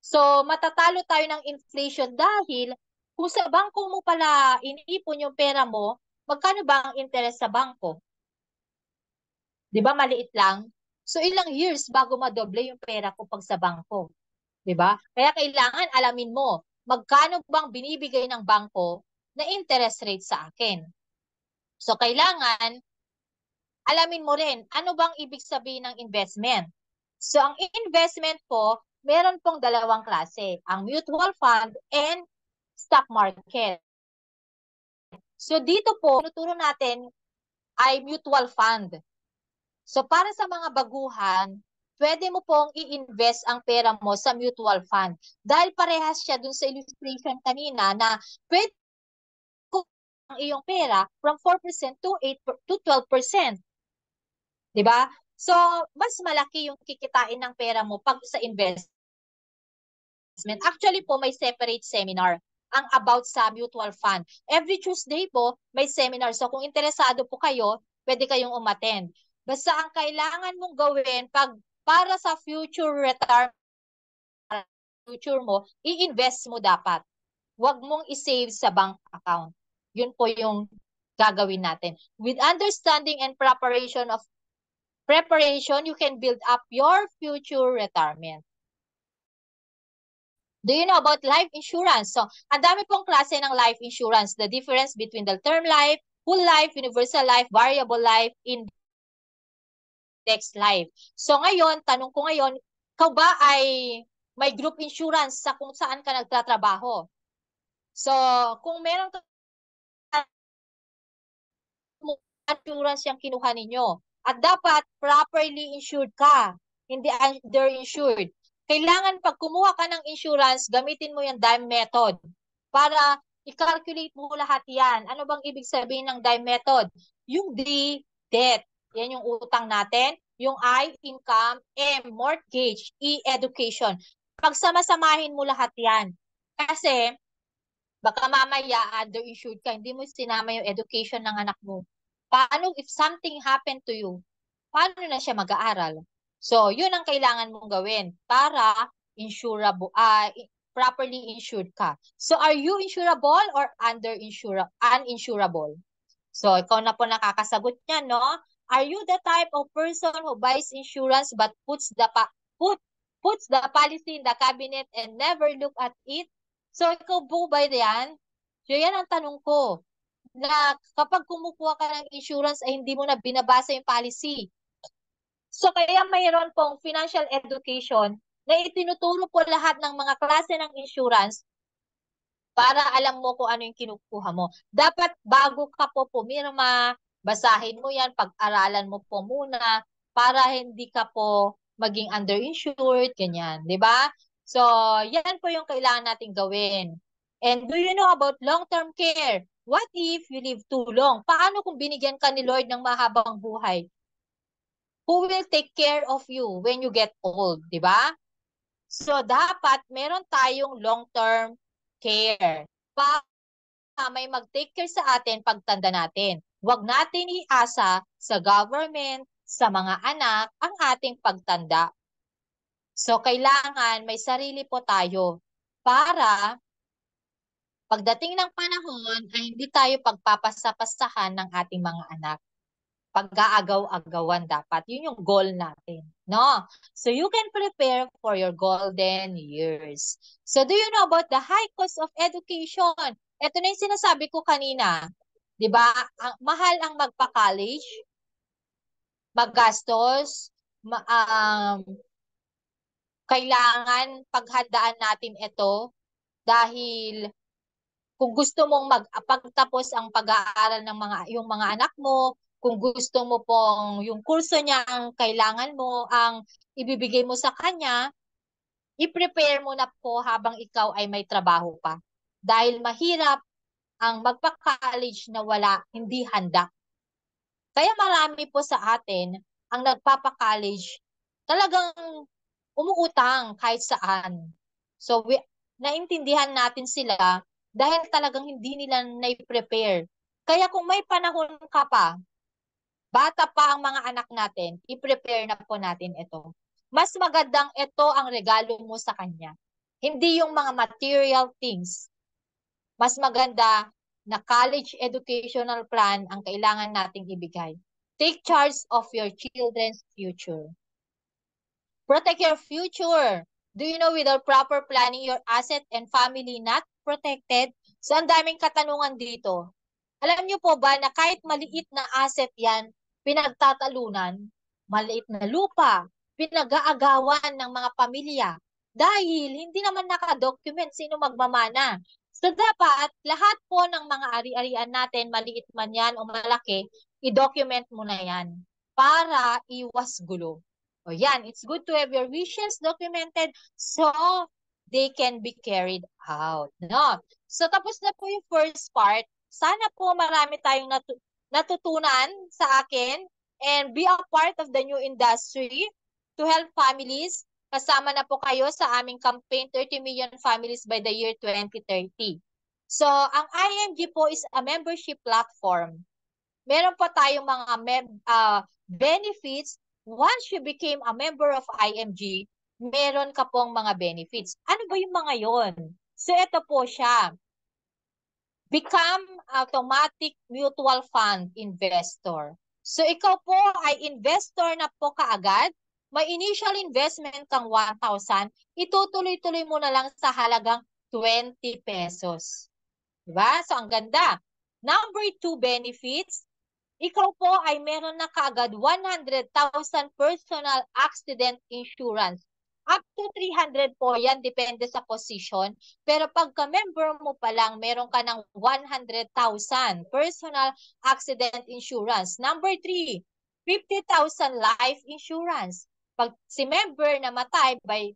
So, matatalo tayo ng inflation dahil kung sa bangko mo pala iniipon yung pera mo, magkano ba ang interest sa bangko? 'Di ba maliit lang? So, ilang years bago madoble yung pera ko pag sa bangko? 'Di ba? Kaya kailangan alamin mo, magkano bang binibigay ng bangko na interest rate sa akin? So, kailangan alamin mo rin, ano bang ibig sabihin ng investment? So, ang investment po, meron pong dalawang klase, ang mutual fund and stock market. So, dito po, tinuturo natin ay mutual fund. So, para sa mga baguhan, pwede mo pong i-invest ang pera mo sa mutual fund. Dahil parehas siya dun sa illustration kanina na pwede ang iyong pera from 4% to 8 to 12%. 'Di ba? So, mas malaki yung kikitain ng pera mo pag sa investment. Actually po, may separate seminar ang about sa mutual fund. Every Tuesday po, may seminar. So, kung interesado po kayo, pwede kayong umattend. Basta ang kailangan mong gawin para sa future retirement, future mo, i-invest mo dapat. Huwag mong i-save sa bank account. Yun po yung gagawin natin. With understanding and preparation, you can build up your future retirement. Do you know about life insurance? So, ang dami pong klase ng life insurance. The difference between the term life, whole life, universal life, variable life, index life. So, ngayon, tanong ko ngayon, ikaw ba ay may group insurance sa kung saan ka nagtatrabaho? So, kung meron ka insurance yung kinuha ninyo. At dapat properly insured ka, hindi underinsured. Kailangan pag kumuha ka ng insurance, gamitin mo yung dime method para i-calculate mo lahat yan. Ano bang ibig sabihin ng dime method? Yung D, debt. Yan yung utang natin. Yung I, income. M, mortgage. E, education. Pagsama-samahin mo lahat yan. Kasi, baka mamaya underinsured ka, hindi mo sinama yung education ng anak mo. Paano if something happened to you? Paano na siya mag-aaral? So, yun ang kailangan mong gawin para insurable, properly insured ka. So, are you insurable or uninsurable? So, ikaw na po nakakasagot niya, no? Are you the type of person who buys insurance but puts the policy in the cabinet and never look at it? So, ikaw po ba yan? So, yan ang tanong ko. Na kapag kumukuha ka ng insurance ay hindi mo na binabasa yung policy. So, kaya mayroon pong financial education na itinuturo po lahat ng mga klase ng insurance para alam mo kung ano yung kinukuha mo. Dapat bago ka po pumirma, basahin mo yan, pag-aralan mo po muna para hindi ka po maging underinsured, ganyan, di ba? So, yan po yung kailangan nating gawin. And do you know about long-term care? What if you live too long? Paano kung binigyan ka ni Lord ng mahabang buhay? Who will take care of you when you get old, di ba? So, dapat meron tayong long-term care may mag-take care sa atin pagtanda natin. Huwag natin iasa sa government, sa mga anak, ang ating pagtanda. So, kailangan may sarili po tayo para pagdating ng panahon ay hindi tayo pagpapasapasahan ng ating mga anak. Pag-aagaw-agawan dapat. Yun yung goal natin. No? So, you can prepare for your golden years. So, do you know about the high cost of education? Ito na yung sinasabi ko kanina. 'Di ba? Mahal ang magpa-college, maggastos, kailangan paghandaan natin ito dahil kung gusto mong pagtapos ang pag-aaral ng yung mga anak mo, kung gusto mo pong yung kurso niya ang kailangan mo, ang ibibigay mo sa kanya, i-prepare mo na po habang ikaw ay may trabaho pa. Dahil mahirap ang magpa-college na hindi handa. Kaya marami po sa atin ang nagpapa-college talagang umuutang kahit saan. So, naintindihan natin sila dahil talagang hindi nila na-prepare. Kaya kung may panahon ka pa, bata pa ang mga anak natin, i-prepare na po natin ito. Mas magandang ito ang regalo mo sa kanya. Hindi yung mga material things. Mas maganda na college educational plan ang kailangan nating ibigay. Take charge of your children's future. Protect your future. Do you know without proper planning, your asset and family not protected? So, ang daming katanungan dito. Alam niyo po ba na kahit maliit na asset yan, pinagtatalunan, maliit na lupa, pinag-aagawan ng mga pamilya dahil hindi naman nakadocument sino magmamana. So, dapat lahat po ng mga ari-arian natin, maliit man yan o malaki, i-document mo na yan para iwas gulo. O yan, it's good to have your wishes documented so they can be carried out. No? So tapos na po yung first part. Sana po marami tayong natutunan sa akin and be a part of the new industry to help families. Kasama na po kayo sa aming campaign 30 million families by the year 2030. So ang IMG po is a membership platform. Meron po tayong mga benefits. Once you became a member of IMG, meron ka pong mga benefits. Ano ba yung mga yon? So ito po siya. Become automatic mutual fund investor. So ikaw po ay investor na po kaagad. May initial investment kang 1,000, itutuloy-tuloy mo na lang sa halagang 20 pesos. Diba? So ang ganda. Number 2 benefits, ikaw po ay meron na kaagad 100,000 personal accident insurance. Up to 300 po yan, depende sa position. Pero pagka member mo pa lang, meron ka ng 100,000 personal accident insurance. Number 3, 50,000 life insurance. Pag si member namatay by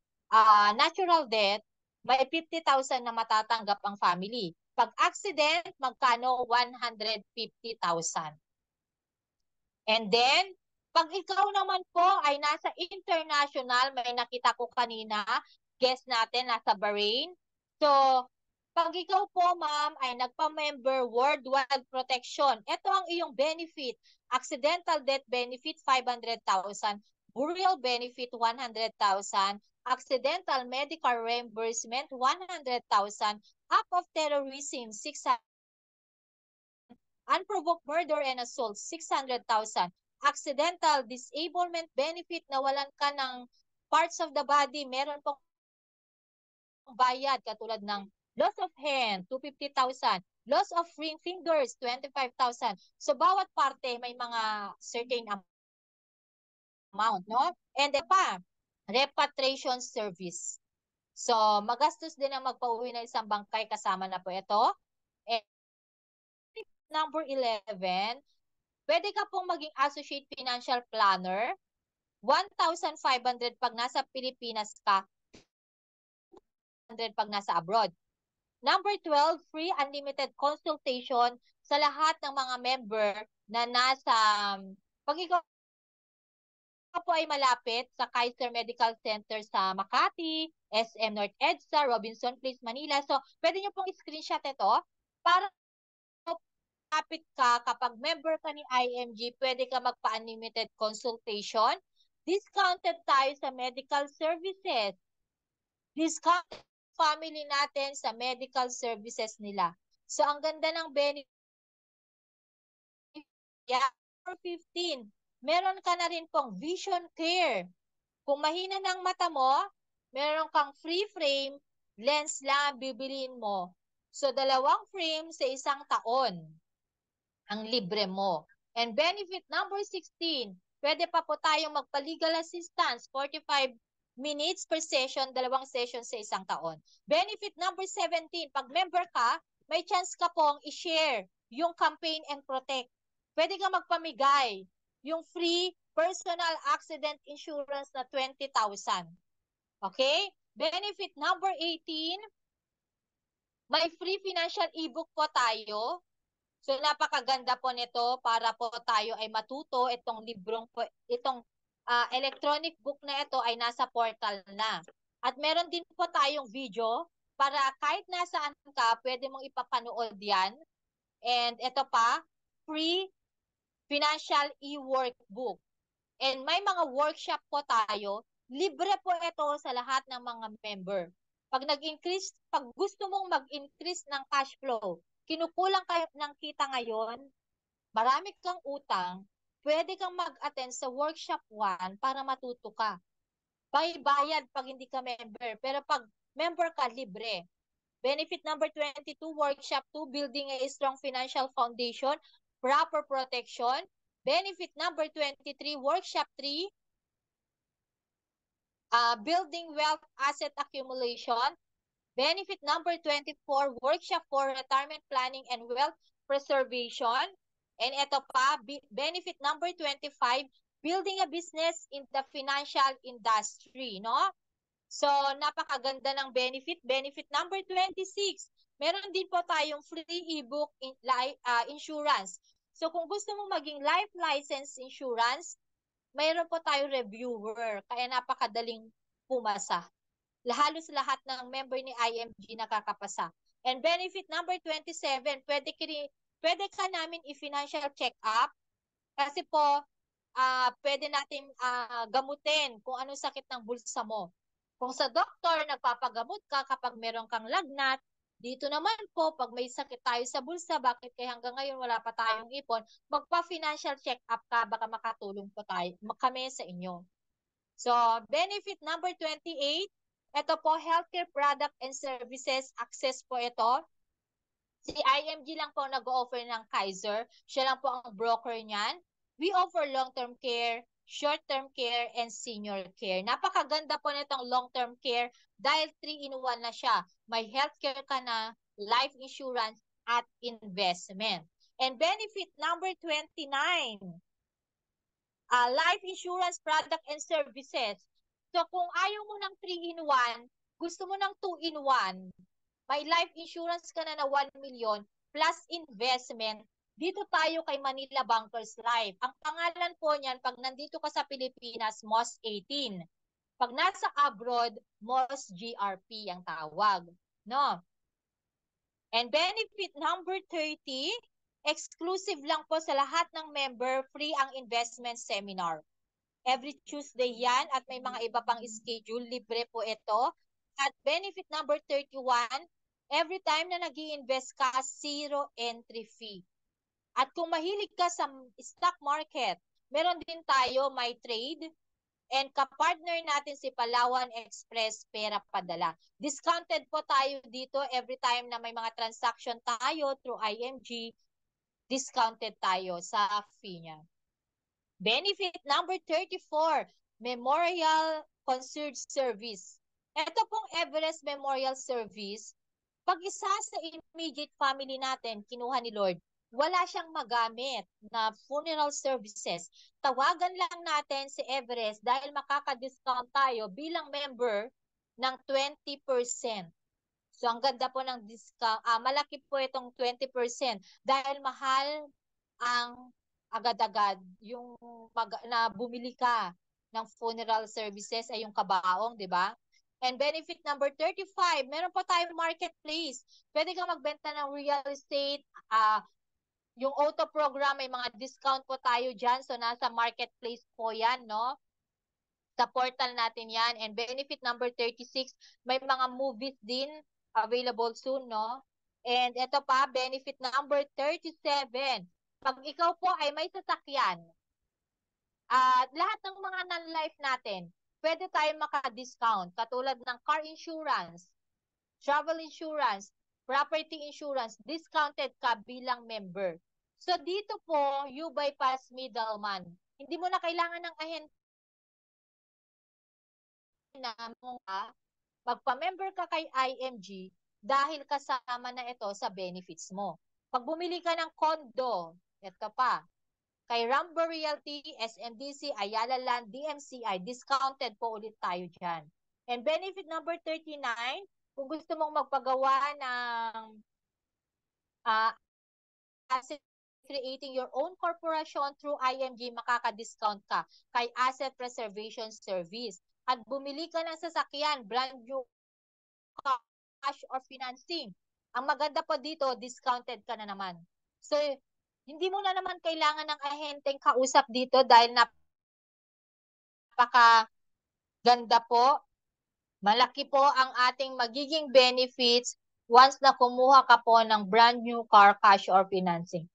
natural death, may 50,000 na matatanggap ang family. Pag accident, magkano? 150,000. And then, pag ikaw naman po ay nasa international, may nakita ko kanina, guest natin nasa Bahrain. So, pag ikaw po, ma'am, ay nagpa-member worldwide protection, ito ang iyong benefit. Accidental death benefit, 500,000. Burial benefit, 100,000. Accidental medical reimbursement, 100,000. Act of terrorism, 600,000. Unprovoked murder and assault, 600,000. Accidental disablement benefit, nawalan ka ng parts of the body, meron pong bayad katulad ng loss of hand, 250,000. Loss of ring fingers, 25,000. So, bawat parte may mga certain amount, no? And pa, repatriation service. So, magastos din ang magpauwi ng isang bangkay, kasama na po ito. And number 11, pwede ka pong maging associate financial planner. 1,500 pag nasa Pilipinas ka, 100 pag nasa abroad. Number 12, free unlimited consultation sa lahat ng mga member na nasa, pag ikaw po ay malapit sa Kaiser Medical Center sa Makati, SM North EDSA, Robinson Place, Manila. So, pwede nyo pong screenshot ito para malapit ka, kapag member ka ni IMG, pwede ka magpa-unlimited consultation. Discounted tayo sa medical services. Discounted family natin sa medical services nila. So, ang ganda ng benefit. Yeah, for 15, meron ka na rin pong vision care. Kung mahina ng mata mo, meron kang free frame, lens lang bibiliin mo. So, 2 frame sa isang taon ang libre mo. And benefit number 16, pwede pa po tayong magpa-legal assistance, 45 minutes per session, 2 session sa isang taon. Benefit number 17, pag member ka, may chance ka pong i-share yung campaign and protect. Pwede ka magpamigay yung free personal accident insurance na 20,000. Okay? Benefit number 18, may free financial ebook po tayo. So, napakaganda po nito para po tayo ay matuto. Itong librong po, itong electronic book na ito ay nasa portal na. At meron din po tayong video para kahit nasaan ka, pwede mong ipapanood yan. And ito pa, free financial e-workbook. And may mga workshop po tayo. Libre po ito sa lahat ng mga member. Pag nag-increase, pag gusto mong mag-increase ng cash flow, kinukulang kayo ng kita ngayon, marami kang utang, pwede kang mag-attend sa workshop 1 para matuto ka. Bayad pag hindi ka member, pero pag member ka, libre. Benefit number 22, workshop 2, building a strong financial foundation, proper protection. Benefit number 23, workshop 3, building wealth asset accumulation. Benefit number 24, workshop 4, retirement planning and wealth preservation. And ito pa, benefit number 25, building a business in the financial industry, no? So, napakaganda ng benefit. Benefit number 26, meron din po tayong free ebook insurance. So, kung gusto mo maging life license insurance, mayroon po tayong reviewer. Kaya napakadaling pumasa. Halos lahat ng member ni IMG nakakapasa. And benefit number 27, pwede ka namin i-financial check-up kasi po, pwede natin gamutin kung anong sakit ng bulsa mo. Kung sa doktor, nagpapagamot ka kapag meron kang lagnat, dito naman po, pag may sakit tayo sa bulsa, bakit kaya hanggang ngayon wala pa tayong ipon, magpa-financial check-up ka, baka makatulong po tayo, kami sa inyo. So, benefit number 28, ito po, healthcare product and services, access po ito. Si IMG lang po nag-offer ng Kaiser. Siya lang po ang broker niyan. We offer long-term care, short-term care, and senior care. Napakaganda po nitong long-term care dahil 3-in-1 na siya. May healthcare ka na, life insurance, at investment. And benefit number 29, life insurance product and services. So kung ayaw mo ng 3-in-1, gusto mo ng 2-in-1, may life insurance ka na 1 million plus investment, dito tayo kay Manila Bankers Life. Ang pangalan po niyan, pag nandito ka sa Pilipinas, MOS 18. Pag nasa abroad, MOS GRP ang tawag. No? And benefit number 30, exclusive lang po sa lahat ng member, free ang investment seminar. Every Tuesday yan at may mga iba pang schedule, libre po ito. At benefit number 31, every time na nag-i-invest ka, zero entry fee. At kung mahilig ka sa stock market, meron din tayo may trade. And kapartner natin si Palawan Express Pera Padala. Discounted po tayo dito every time na may mga transaction tayo through IMG, discounted tayo sa fee niya. Benefit number 34, Memorial Concierge Service. Ito pong Everest Memorial Service, pag isa sa immediate family natin, kinuha ni Lord, wala siyang magamit na funeral services. Tawagan lang natin si Everest dahil makaka-discount tayo bilang member ng 20%. So, ang ganda po ng discount. Malaki po itong 20% dahil mahal ang agad-agad yung na bumili ka ng funeral services ay yung kabaong, di ba? And benefit number 35, meron po tayong marketplace. Pwede kang magbenta ng real estate, yung auto program, may mga discount po tayo dyan. So, nasa marketplace po yan, no? Sa portal natin yan. And benefit number 36, may mga movies din available soon, no? And ito pa, benefit number 37, pag ikaw po ay may sasakyan, lahat ng mga non-life natin, pwede tayong maka-discount. Katulad ng car insurance, travel insurance, property insurance, discounted ka bilang member. So dito po, you bypass middleman. Hindi mo na kailangan ng ahente na magpa-member ka kay IMG dahil kasama na ito sa benefits mo. Pag bumili ka ng condo, ito pa, kay Rambo Realty, SMDC, Ayala Land, DMCI, discounted po ulit tayo dyan. And benefit number 39, kung gusto mong magpagawa ng asset creating your own corporation through IMG, makaka-discount ka kay Asset Preservation Service. At bumili ka ng sasakyan, brand new cash or financing. Ang maganda pa dito, discounted ka na naman. So, hindi mo na naman kailangan ng ahenteng kausap dito dahil napaka ganda po. Malaki po ang ating magiging benefits once na kumuha ka po ng brand new car, cash, or financing.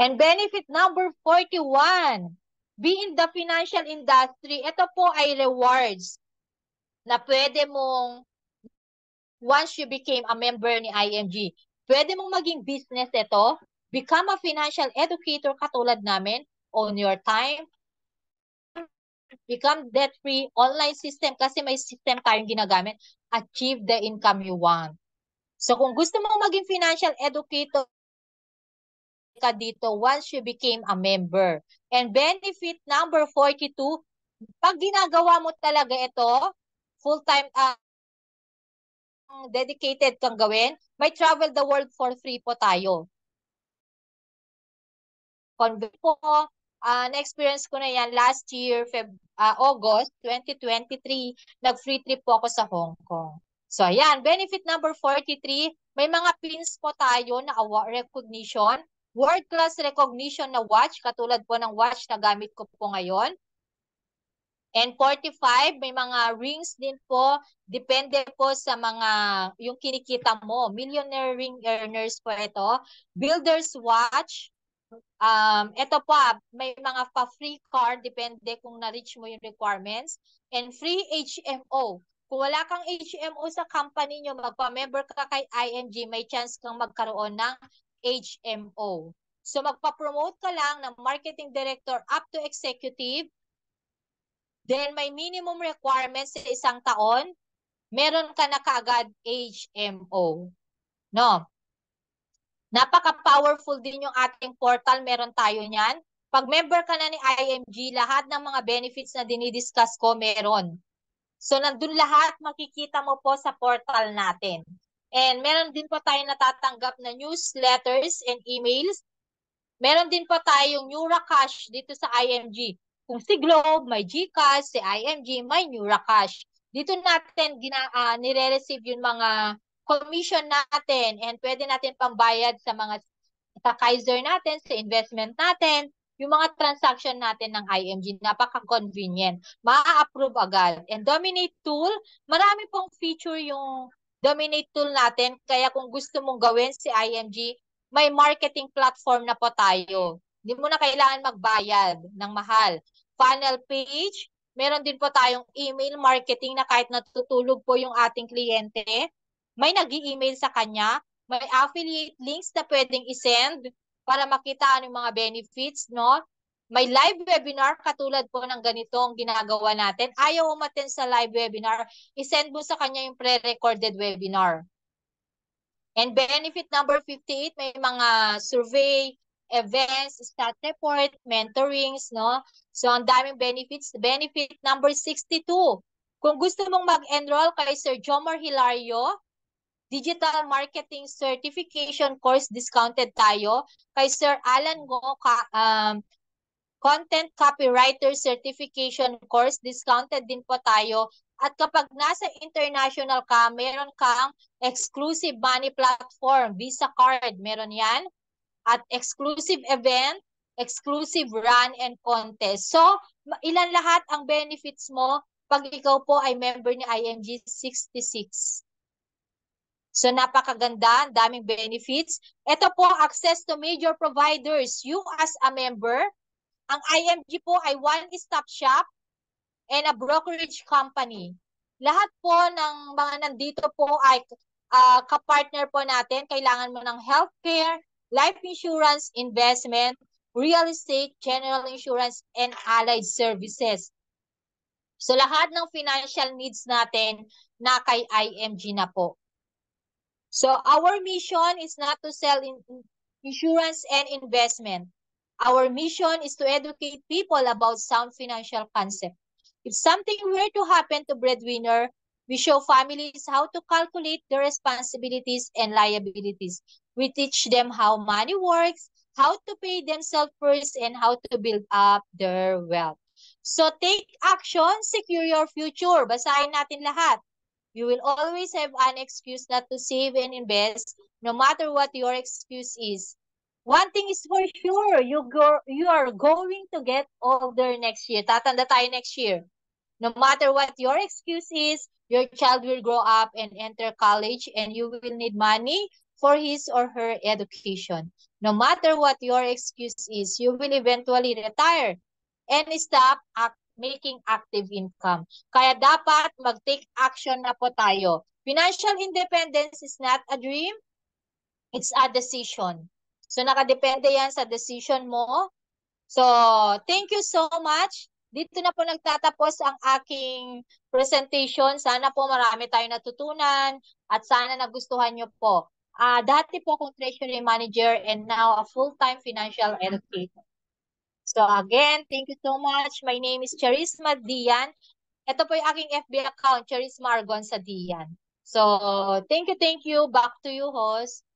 And benefit number 41, be in the financial industry. Ito po ay rewards na pwede mong, once you became a member ni IMG, pwede mong maging business ito, become a financial educator katulad namin, own your time, become debt-free, online system, kasi may system tayong ginagamit, achieve the income you want. So kung gusto mong maging financial educator ka dito once you became a member. And benefit number 42, pag ginagawa mo talaga ito, full-time, dedicated kang gawin, may travel the world for free po tayo. Convert po, na-experience ko na yan last year, August 2023, nag-free trip po ako sa Hong Kong. So, ayan, benefit number 43, may mga pins po tayo na recognition, world-class recognition na watch, katulad po ng watch na gamit ko po ngayon. And 45, may mga rings din po, depende po sa mga, yung kinikita mo. Millionaire ring earners po ito. Builder's watch. Ito po, may mga pa-free card, depende kung na-reach mo yung requirements. And free HMO. Kung wala kang HMO sa company nyo, magpa-member ka kay IMG, may chance kang magkaroon ng HMO. So magpa-promote ka lang ng marketing director up to executive. Then may minimum requirements sa isang taon, meron ka na kaagad HMO. No? Napaka-powerful din yung ating portal, meron tayo niyan. Pag member ka na ni IMG, lahat ng mga benefits na dinidiscuss ko, meron. So, nandun lahat makikita mo po sa portal natin. And meron din po tayo natatanggap na newsletters and emails. Meron din po tayong Nura Cash dito sa IMG. Kung si Globe, may GCash, si IMG, may Nuracash. Dito natin nire-receive yung mga commission natin and pwede natin pambayad sa mga sa Kaiser natin, sa investment natin, yung mga transaction natin ng IMG, napaka-convenient. Ma-approve agad. And Dominate Tool, marami pong feature yung Dominate Tool natin. Kaya kung gusto mong gawin si IMG, may marketing platform na po tayo. Hindi mo na kailangan magbayad ng mahal. Funnel page, meron din po tayong email marketing na kahit natutulog po yung ating kliyente, may nag-i-email sa kanya, may affiliate links na pwedeng isend para makita ano yung mga benefits, no? May live webinar katulad po ng ganitong ginagawa natin. Ayaw umattend sa live webinar, isend mo sa kanya yung pre-recorded webinar. And benefit number 58, may mga survey, events, stat report, mentorings, no? So, ang daming benefits. Benefit number 62, kung gusto mong mag-enroll kay Sir Jomar Hilario, Digital Marketing Certification course discounted tayo. Kay Sir Alan Go, Content Copywriter Certification course discounted din po tayo. At kapag nasa international ka, meron kang exclusive money platform, Visa card, meron yan. At exclusive event, exclusive run and contest. So, ilan lahat ang benefits mo pag ikaw po ay member ni IMG 66. So, napakaganda, daming benefits. Ito po, access to major providers. You as a member, ang IMG po ay one-stop shop and a brokerage company. Lahat po ng mga nandito po ay kapartner po natin. Kailangan mo ng healthcare, life insurance, investment, real estate, general insurance, and allied services. So, lahat ng financial needs natin na kay IMG na po. So our mission is not to sell insurance and investment. Our mission is to educate people about sound financial concept. If something were to happen to breadwinner, we show families how to calculate their responsibilities and liabilities. We teach them how money works, how to pay themselves first, and how to build up their wealth. So take action, secure your future. Basahin natin lahat. You will always have an excuse not to save and invest, no matter what your excuse is. One thing is for sure, you are going to get older next year. Tatanda tayo next year. No matter what your excuse is, your child will grow up and enter college and you will need money for his or her education. No matter what your excuse is, you will eventually retire and stop making active income. Kaya dapat mag-take action na po tayo. Financial independence is not a dream, it's a decision. So nakadepende yan sa decision mo. So thank you so much. Dito na po nagtatapos ang aking presentation. Sana po marami tayong natutunan at sana nagustuhan nyo po. Dati po akong treasury manager and now a full-time financial educator. So again, thank you so much. My name is Charisma Dian. Ito po yung aking FB account, Charisma Argon sa Dian. So, thank you. Back to you, host.